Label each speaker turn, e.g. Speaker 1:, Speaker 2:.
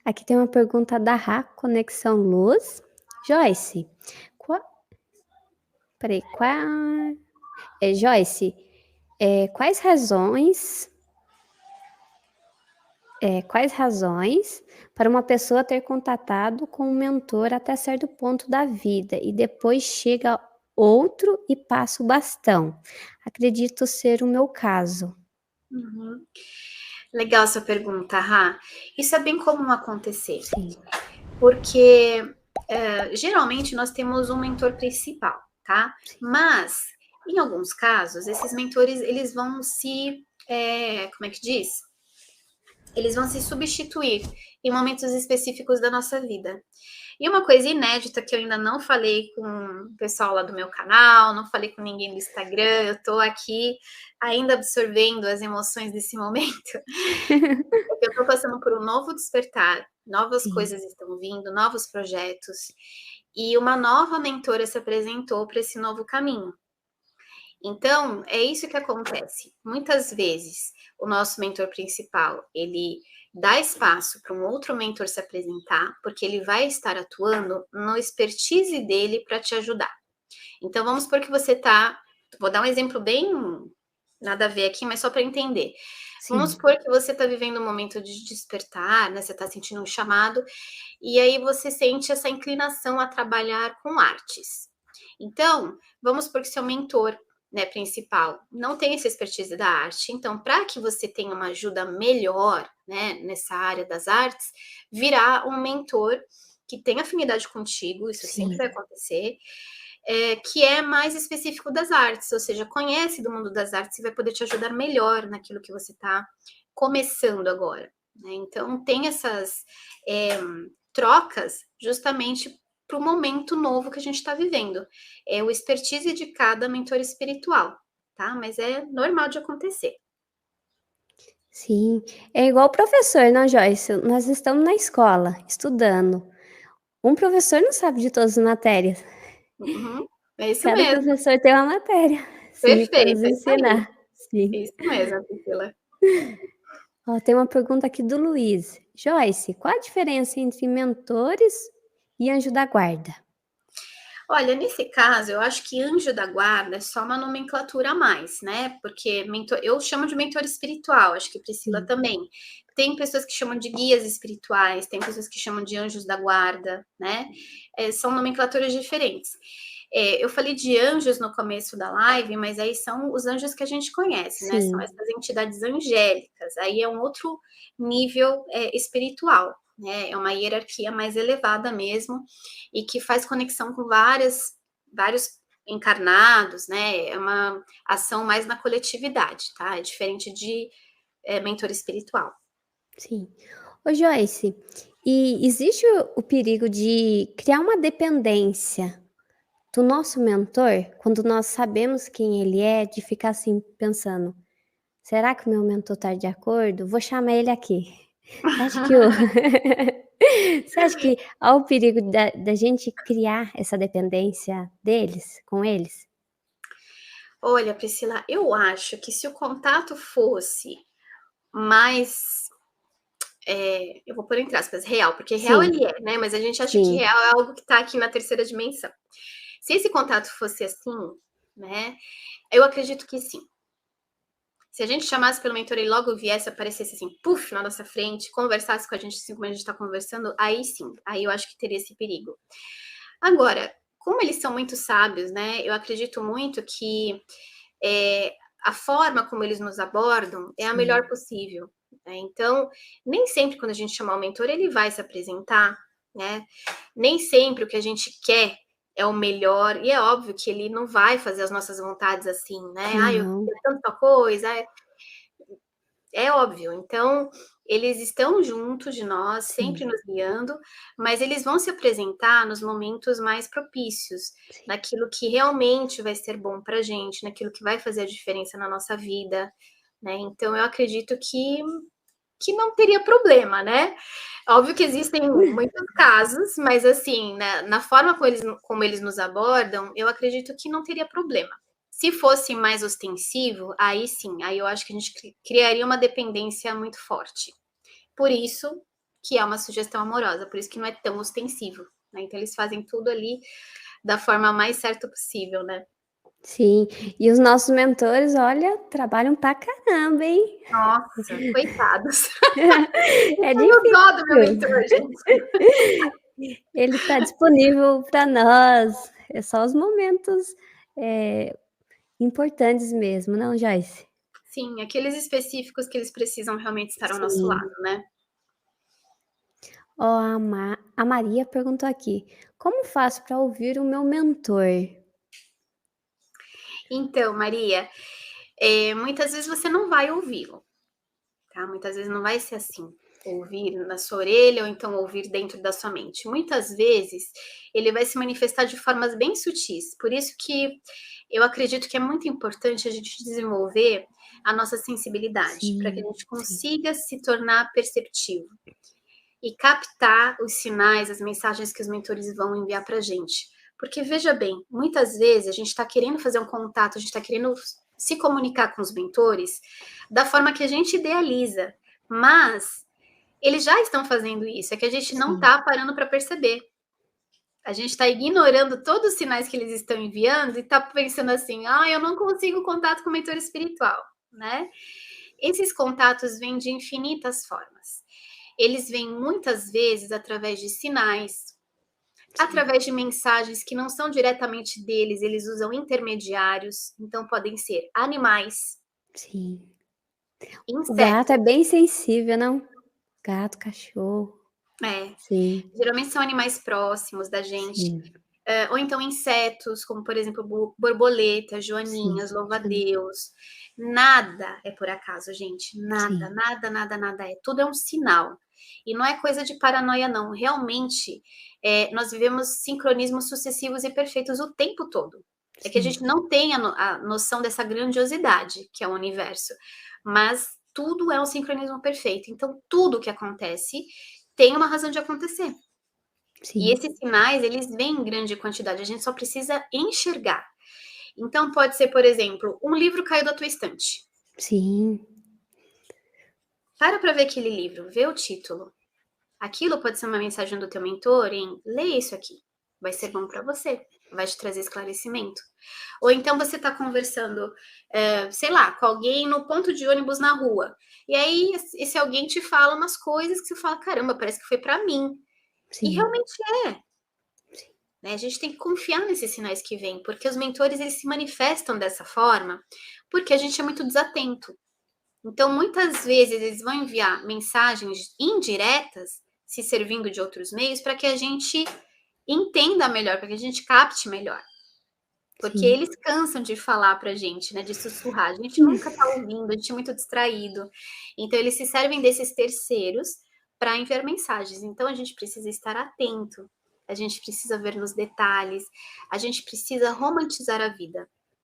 Speaker 1: Aqui tem uma pergunta da Rá, Conexão Luz. Joyce, qua... peraí, Joyce, quais razões para uma pessoa ter contatado com um mentor até certo ponto da vida e depois chega outro e passa o bastão? Acredito ser o meu caso.
Speaker 2: Uhum. Legal sua pergunta, Rá. Isso é bem comum acontecer,
Speaker 1: Sim,
Speaker 2: porque geralmente nós temos um mentor principal, tá?
Speaker 1: sim,
Speaker 2: Mas, em alguns casos, esses mentores, eles vão como é que diz? Eles vão se substituir em momentos específicos da nossa vida. E uma coisa inédita que eu ainda não falei com o pessoal lá do meu canal, não falei com ninguém do Instagram, eu tô aqui ainda absorvendo as emoções desse momento, porque eu tô passando por um novo despertar, novas
Speaker 1: sim,
Speaker 2: coisas estão vindo, novos projetos, e uma nova mentora se apresentou para esse novo caminho. Então, é isso que acontece. Muitas vezes, o nosso mentor principal, ele dá espaço para um outro mentor se apresentar, porque ele vai estar atuando no expertise dele para te ajudar. Então, vamos supor que você tá, vou dar um exemplo bem nada a ver aqui, mas só para entender. Vamos
Speaker 1: sim,
Speaker 2: supor que você está vivendo um momento de despertar, né? Você está sentindo um chamado, e aí você sente essa inclinação a trabalhar com artes. Então, vamos supor que seu mentor, né, principal não tem essa expertise da arte. Então, para que você tenha uma ajuda melhor, né, nessa área das artes, virá um mentor que tem afinidade contigo, isso sempre
Speaker 1: sim.
Speaker 2: vai acontecer, que é mais específico das artes, ou seja, conhece do mundo das artes e vai poder te ajudar melhor naquilo que você está começando agora. Né? Então, tem essas é, trocas justamente para o momento novo que a gente está vivendo. É o expertise de cada mentor espiritual, tá? Mas é normal de acontecer.
Speaker 1: Sim, é igual o professor, não, Joyce? Nós estamos na escola, estudando. Um professor não sabe de todas as matérias.
Speaker 2: Uhum, é isso
Speaker 1: Cada
Speaker 2: mesmo.
Speaker 1: professor tem uma matéria, sim, para nos
Speaker 2: Perfeito, é isso aí.
Speaker 1: ensinar. Sim.
Speaker 2: Isso mesmo, Priscila.
Speaker 1: Ó, tem uma pergunta aqui do Luiz. Joyce, qual a diferença entre mentores e anjo da guarda?
Speaker 2: Olha, nesse caso, eu acho que anjo da guarda é só uma nomenclatura a mais, né? Porque mentor, eu chamo de mentor espiritual, acho que Priscila
Speaker 1: Sim,
Speaker 2: também. Tem pessoas que chamam de guias espirituais, tem pessoas que chamam de anjos da guarda, né? São nomenclaturas diferentes. Eu falei de anjos no começo da live, mas aí são os anjos que a gente conhece, né? São
Speaker 1: sim,
Speaker 2: essas entidades angélicas. Aí é um outro nível espiritual, né? É uma hierarquia mais elevada mesmo e que faz conexão com vários encarnados, né? É uma ação mais na coletividade, tá? É diferente de mentor espiritual.
Speaker 1: sim. Ô, Joyce, e existe o perigo de criar uma dependência do nosso mentor, quando nós sabemos quem ele é, de ficar assim pensando, será que o meu mentor está de acordo? Vou chamar ele aqui. Você acha que Você acha que há o perigo da gente criar essa dependência deles, com eles?
Speaker 2: Olha, Priscila, eu acho que se o contato fosse mais, eu vou pôr entre aspas, real, porque real
Speaker 1: Sim,
Speaker 2: ele é, né? Mas a gente acha que
Speaker 1: sim,
Speaker 2: real é algo que está aqui na terceira dimensão. Se esse contato fosse assim, né? Eu acredito que sim. Se a gente chamasse pelo mentor e logo viesse, aparecesse assim, puf, na nossa frente, conversasse com a gente assim como a gente está conversando, aí sim, aí eu acho que teria esse perigo. Agora, como eles são muito sábios, né? Eu acredito muito que é, a forma como eles nos abordam é a
Speaker 1: sim.
Speaker 2: melhor possível. Né? Então, nem sempre quando a gente chamar o mentor, ele vai se apresentar, né? Nem sempre o que a gente quer é o melhor, e é óbvio que ele não vai fazer as nossas vontades assim, né? Ah, eu
Speaker 1: Não,
Speaker 2: quero tanta coisa, é óbvio. Então, eles estão juntos de nós, sempre
Speaker 1: sim,
Speaker 2: nos guiando, mas eles vão se apresentar nos momentos mais propícios,
Speaker 1: sim.
Speaker 2: naquilo que realmente vai ser bom para a gente, naquilo que vai fazer a diferença na nossa vida, né? Então, eu acredito que não teria problema, né? Óbvio que existem muitos casos, mas assim, na forma como eles nos abordam, eu acredito que não teria problema. Se fosse mais ostensivo, aí sim, aí eu acho que a gente criaria uma dependência muito forte. Por isso que é uma sugestão amorosa, por isso que não é tão ostensivo, né? Então eles fazem tudo ali da forma mais certa possível, né?
Speaker 1: Sim, e os nossos mentores, olha, trabalham pra caramba, hein?
Speaker 2: Nossa, coitados.
Speaker 1: É
Speaker 2: Eu tenho dó do meu
Speaker 1: difícil.
Speaker 2: mentor, gente.
Speaker 1: Ele tá disponível para nós. É só os momentos, importantes mesmo, não, Joyce?
Speaker 2: Sim, aqueles específicos que eles precisam realmente estar ao nosso
Speaker 1: Sim.
Speaker 2: lado, né?
Speaker 1: Ó, a Maria perguntou aqui: "Como faço para ouvir o meu mentor?"
Speaker 2: Então, Maria, muitas vezes você não vai ouvi-lo, tá? Muitas vezes não vai ser assim, ouvir na sua orelha ou então ouvir dentro da sua mente. Muitas vezes ele vai se manifestar de formas bem sutis. Por isso que eu acredito que é muito importante a gente desenvolver a nossa sensibilidade, para que a
Speaker 1: Sim,
Speaker 2: gente
Speaker 1: sim,
Speaker 2: consiga se tornar perceptivo e captar os sinais, as mensagens que os mentores vão enviar para a gente. Porque veja bem, muitas vezes a gente está querendo fazer um contato, a gente está querendo se comunicar com os mentores da forma que a gente idealiza, mas eles já estão fazendo isso, é que a gente não
Speaker 1: sim,
Speaker 2: está parando para perceber. A gente está ignorando todos os sinais que eles estão enviando e está pensando assim: ah, eu não consigo contato com o mentor espiritual, né? Esses contatos vêm de infinitas formas. Eles vêm muitas vezes através de sinais,
Speaker 1: sim,
Speaker 2: através de mensagens que não são diretamente deles, eles usam intermediários, então podem ser animais,
Speaker 1: sim. O gato é
Speaker 2: insetos,
Speaker 1: bem sensível, não? Gato, cachorro.
Speaker 2: é,
Speaker 1: Sim,
Speaker 2: geralmente são animais próximos da gente,
Speaker 1: sim,
Speaker 2: ou então insetos, como por exemplo borboletas,
Speaker 1: sim,
Speaker 2: joaninhas,
Speaker 1: sim,
Speaker 2: louva-a-Deus. Nada é por acaso, gente. Nada,
Speaker 1: sim,
Speaker 2: nada, nada, nada é. Tudo é um sinal. E não é coisa de paranoia, não. Realmente, nós vivemos sincronismos sucessivos e perfeitos o tempo todo. É que a gente
Speaker 1: sim,
Speaker 2: não tem a noção dessa grandiosidade que é o universo. Mas tudo é um sincronismo perfeito. Então, tudo que acontece tem uma razão de acontecer. E
Speaker 1: sim,
Speaker 2: esses sinais, eles vêm em grande quantidade, a gente só precisa enxergar. Então, pode ser, por exemplo, um livro caiu da tua estante.
Speaker 1: sim,
Speaker 2: Para ver aquele livro, vê o título. Aquilo pode ser uma mensagem do teu mentor em lê isso aqui. Vai ser bom para você, vai te trazer esclarecimento. Ou então você está conversando, sei lá, com alguém no ponto de ônibus na rua. E aí esse alguém te fala umas coisas que você fala, caramba, parece que foi para mim. E
Speaker 1: sim,
Speaker 2: realmente é. Né? A gente tem que confiar nesses sinais que vêm, porque os mentores eles se manifestam dessa forma, porque a gente é muito desatento. Então, muitas vezes eles vão enviar mensagens indiretas, se servindo de outros meios, para que a gente entenda melhor, para que a gente capte melhor. Porque
Speaker 1: sim.
Speaker 2: eles cansam de falar para a gente, né, de sussurrar. A gente nunca está ouvindo, a gente é muito distraído. Então, eles se servem desses terceiros para enviar mensagens. Então, a gente precisa estar atento, a gente precisa ver nos detalhes, a gente precisa romantizar a vida.